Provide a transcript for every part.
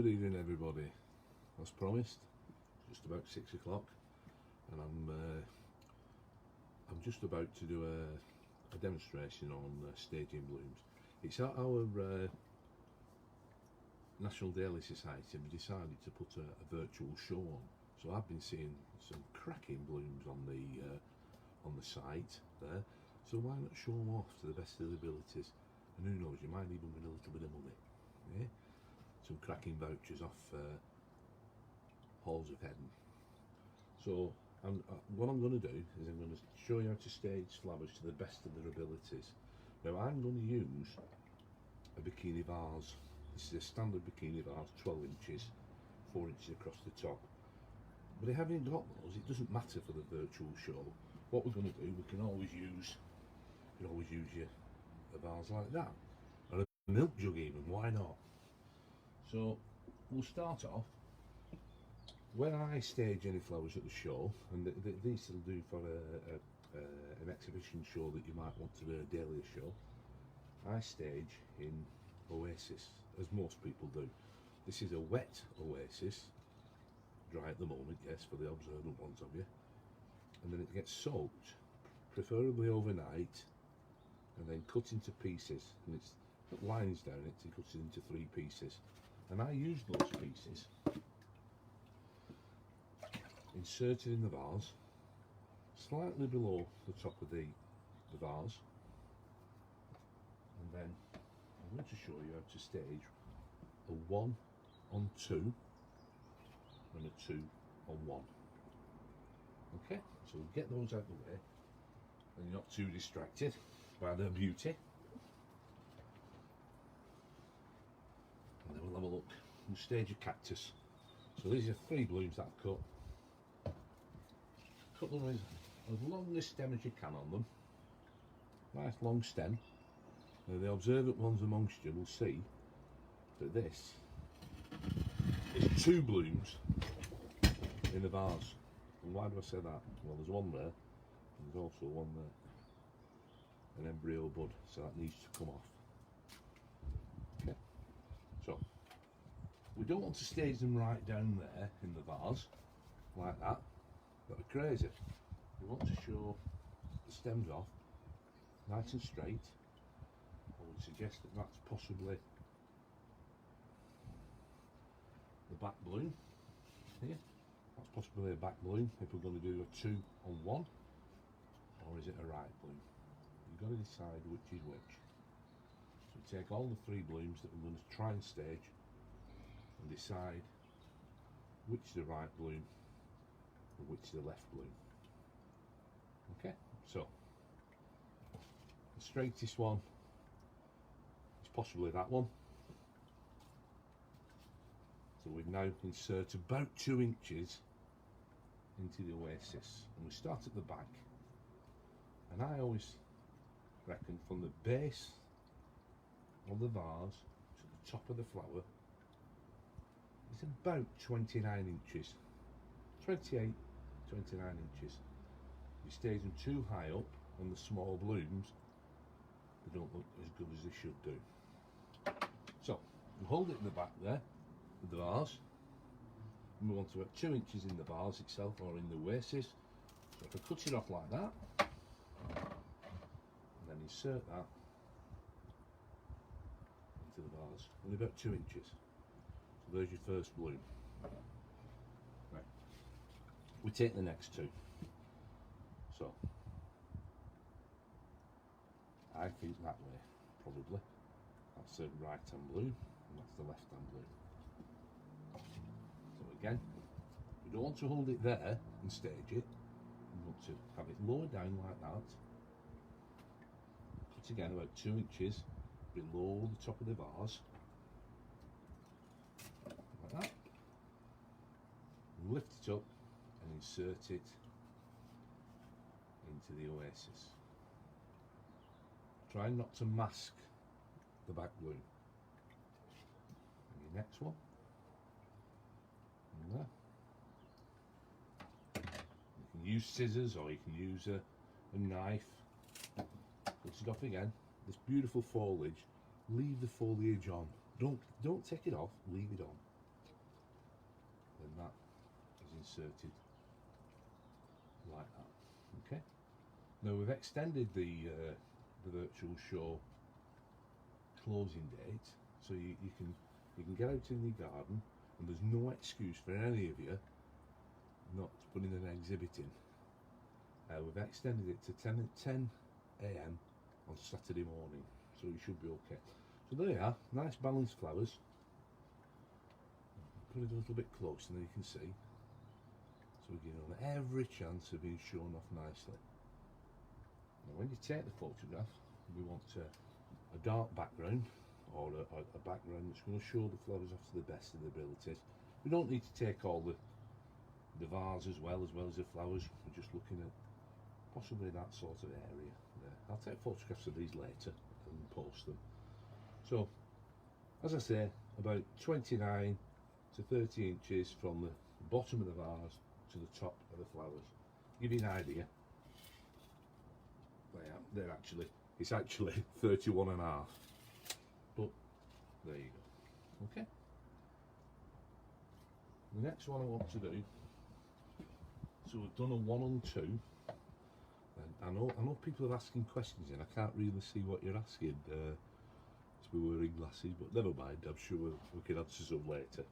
Good evening, everybody. As promised, just about 6 o'clock, and I'm just about to do a demonstration on staging blooms. It's at our National Dahlia Society. We decided to put a virtual show on, so I've been seeing some cracking blooms on the site there. So why not show them off to the best of their abilities? And who knows, you might even win a little bit of money. Yeah? Some cracking vouchers off Halls of Heaven. So what I'm going to do is I'm going to show you how to stage flowers to the best of their abilities. Now I'm going to use a bikini vase. This is a standard bikini vase, 12 inches, 4 inches across the top. But if I haven't got those, it doesn't matter for the virtual show. What we're going to do, we can always use a vase like that, or a milk jug even, why not? So we'll start off. When I stage any flowers at the show, and these will do for an exhibition show that you might want to do, a Dahlia show, I stage in oasis, as most people do. This is a wet oasis, dry at the moment, yes, for the observant ones of you, and then it gets soaked, preferably overnight, and then cut into pieces, and it's got lines down it to cut it into 3 pieces. And I use those pieces inserted in the vase, slightly below the top of the vase, and then I'm going to show you how to stage a 1 on 2 and a 2 on 1. Okay, so we'll get those out of the way and you're not too distracted by their beauty. And then we'll have a look and stage a cactus. So these are 3 blooms that I've cut. Cut them with as long a stem as you can on them. Nice long stem. Now the observant ones amongst you will see that this is 2 blooms in a vase. And why do I say that? Well, there's one there, and there's also one there. An embryo bud, so that needs to come off. Okay. So, we don't want to stage them right down there in the vase, like that. That would be crazy. We want to show the stems off, nice and straight. I would suggest that that's possibly the back bloom here. That's possibly a back bloom if we're going to do a 2 on 1, or is it a right bloom? You've got to decide which is which. So we take all the 3 blooms that we're going to try and stage and decide which is the right bloom and which is the left bloom. Okay, so the straightest one is possibly that one. So we've now inserted about 2 inches into the oasis, and we start at the back. And I always reckon from the base of the vase to the top of the flower, it's about 29 inches, 28, 29 inches. If you stage them too high up on the small blooms, they don't look as good as they should do. So, we hold it in the back there, with the vase, and we want to have 2 inches in the vase itself, or in the oasis. So if I cut it off like that, and then insert that into the vase, only about 2 inches. So there's your first bloom. Right. We take the next 2. So I think that way, probably. That's the right hand bloom, and that's the left hand bloom. So again, we don't want to hold it there and stage it. We want to have it lower down like that. Cut again about 2 inches below the top of the vase, like that. Lift it up and insert it into the oasis. Try not to mask the back bloom. And your next one, and there. You can use scissors, or you can use a knife. Cut it off again. This beautiful foliage, leave the foliage on. Don't take it off, leave it on. then that is inserted like that. Okay. Now we've extended the virtual show closing date, so you can get out in the garden, and there's no excuse for any of you not putting an exhibit in. We've extended it to 10 a.m. on Saturday morning, so it should be okay. So there you are, nice balanced flowers. Put it a little bit closer than you can see, so we give them every chance of being shown off nicely. Now when you take the photograph, we want a dark background, or a background that's going to show the flowers off to the best of their abilities. We don't need to take all the vase as well as the flowers. We're just looking at possibly that sort of area there. I'll take photographs of these later and post them. So, as I say, about 29 to 30 inches from the bottom of the vase to the top of the flowers. Give you an idea. It's actually 31 and a half. But there you go. Okay. The next one I want to do. So we've done a 1 and 2. And I know people are asking questions and I can't really see what you're asking. As we were wearing glasses, but never mind. I'm sure we can answer some later.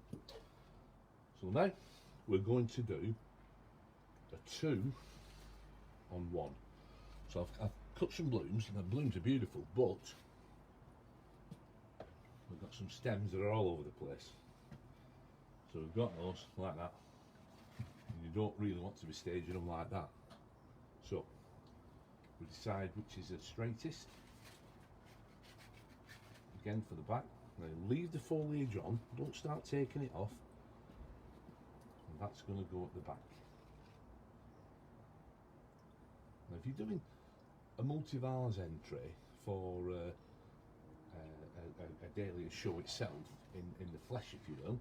So now we're going to do a 2 on 1. So I've cut some blooms, and the blooms are beautiful, but we've got some stems that are all over the place. So we've got those like that, and you don't really want to be staging them like that. So we decide which is the straightest. Again for the back, now leave the foliage on, don't start taking it off, and that's going to go at the back. Now if you're doing a multi-vase entry for a Dahlia show itself, in the flesh if you will,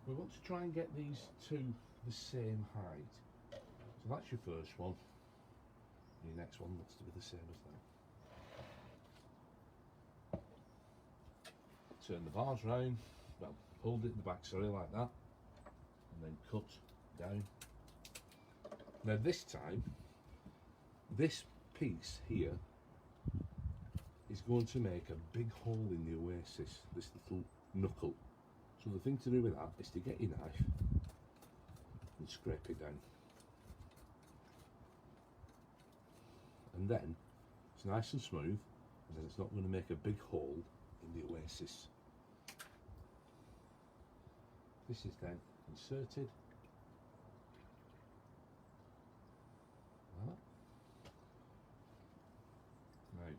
we want to try and get these two the same height. So that's your first one. Your next one wants to be the same as that. Turn the vase round, well, hold it in the back, sorry, like that, and then cut down. Now this time, this piece here is going to make a big hole in the oasis, this little knuckle. So the thing to do with that is to get your knife and scrape it down. And then it's nice and smooth, and then it's not going to make a big hole in the oasis. This is then inserted. Like that. Now,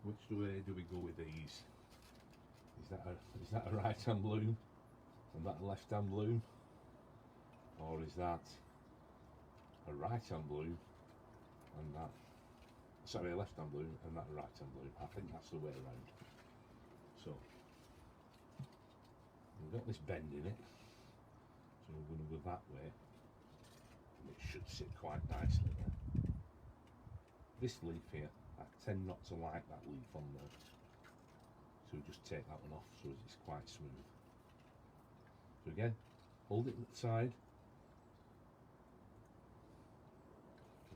which way do we go with these? Is that a right hand bloom and that a left hand bloom? Or is that a right hand bloom and that, sorry, a left hand bloom and that a right hand bloom? I think that's the way around. So, we've got this bend in it, so we're going to go that way, and it should sit quite nicely there. This leaf here, I tend not to like that leaf on there, so just take that one off so it's quite smooth. So again, hold it at the side.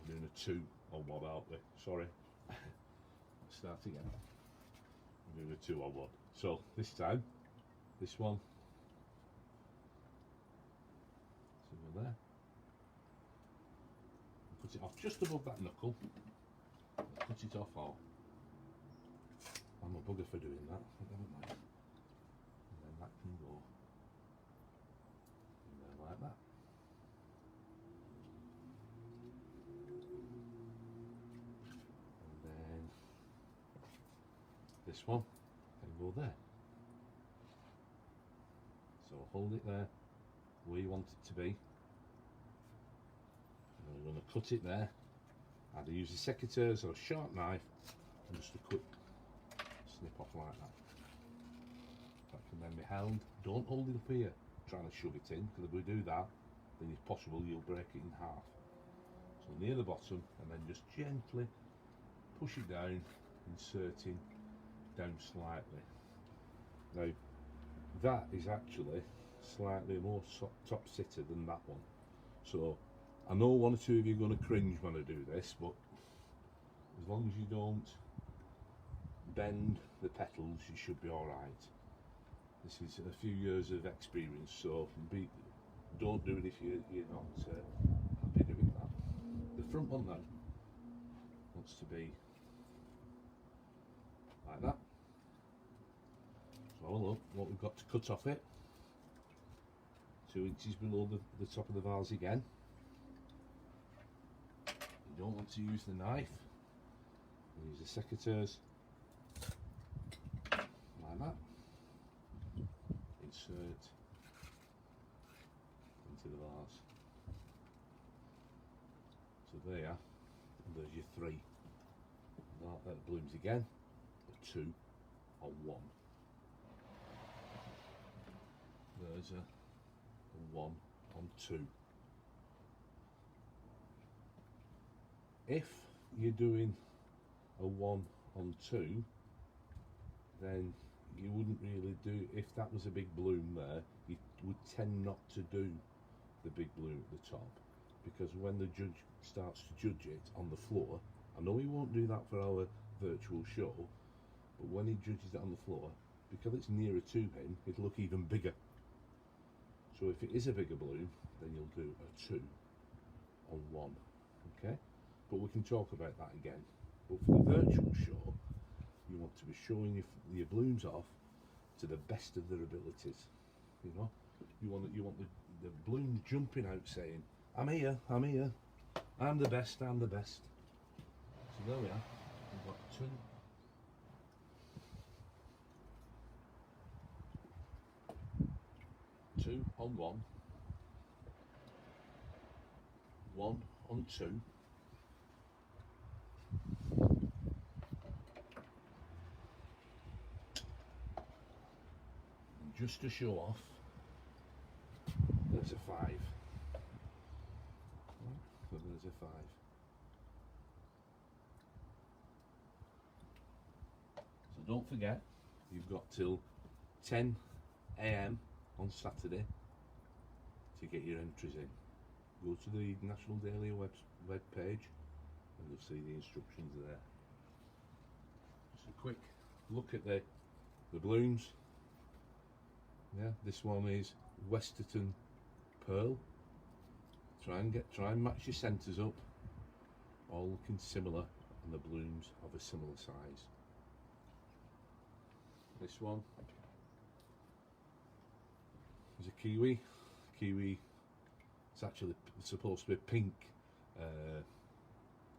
We're doing a 2 on 1, aren't we? Sorry. Let's start again. We're doing a 2 on 1. So this time, this one, so we're there. Put it off just above that knuckle. Cut it off, or I'm a bugger for doing that. Never mind. And then that can go in there like that. And then this one can go there. So hold it there where you want it to be. And then we're going to cut it there. Either use the secateurs or a sharp knife and just a quick snip off like that. That can then be held. Don't hold it up here trying to shove it in, because if we do that, then it's possible you'll break it in half. So near the bottom, and then just gently push it down, inserting down slightly. Now that is actually slightly more top sitter than that one. So I know one or two of you are going to cringe when I do this, but as long as you don't bend the petals, you should be alright. This is a few years of experience, so don't do it if you're not happy doing that. The front one now wants to be like that. So look what we've got to cut off it. 2 inches below the top of the vase again. You don't want to use the knife. Use the secateurs like that. Insert into the vase. So there, and there's your 3. Now that blooms again. A 2 on 1. There's a 1 on 2. If you're doing a 1 on 2, then you wouldn't really do, if that was a big bloom there, you would tend not to do the big bloom at the top, because when the judge starts to judge it on the floor, I know he won't do that for our virtual show, but when he judges it on the floor, because it's nearer to him, it'll look even bigger. So if it is a bigger bloom, then you'll do a 2 on 1, okay? But we can talk about that again. But for the virtual show, you want to be showing your blooms off to the best of their abilities. You know, you want the blooms jumping out saying, "I'm here, I'm here, I'm the best, I'm the best." So there we are. We've got 2 on 1, 1 on 2. And just to show off, there's a 5. So there's a 5. So don't forget, you've got till 10 AM on Saturday to get your entries in. Go to the National Dahlia web page and you'll see the instructions there. Just a quick look at the blooms. Yeah, this one is Westerton Pearl. Try and match your centres up, all looking similar, and the blooms of a similar size. This one is a kiwi. It's actually supposed to be a pink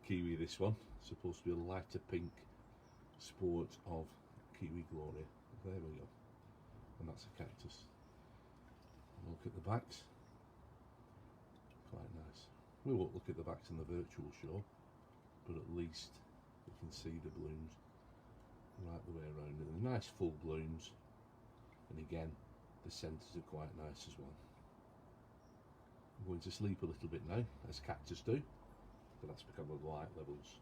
kiwi. This one supposed to be a lighter pink sport of Kiwi Gloria. There we go, and that's a cactus. And look at the backs, quite nice. We won't look at the backs in the virtual show, but at least you can see the blooms right the way around. And they're nice full blooms, and again the centres are quite nice as well. I'm going to sleep a little bit now, as cactus do, but that's because of the light levels.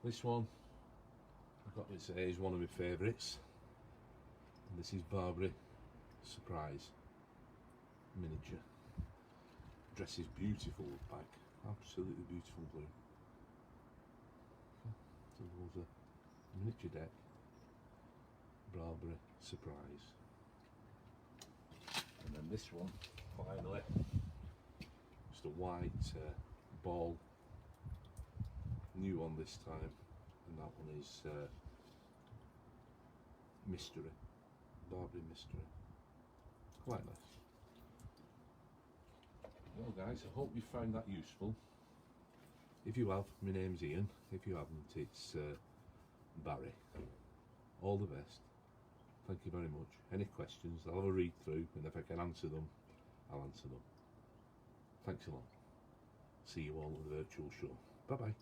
This one, I've got to say, is one of my favourites, and this is Barbary Surprise miniature. Dress is beautiful back, absolutely beautiful blue. Okay. So there's a miniature deck, Barbary Surprise. And then this one, finally, just a white ball, new one this time, and that one is Mystery, Barbary Mystery. Quite nice. Well guys, I hope you found that useful. If you have, my name's Ian. If you haven't, it's Barry. All the best. Thank you very much. Any questions, I'll have a read through, and if I can answer them, I'll answer them. Thanks a lot. See you all at the virtual show. Bye bye.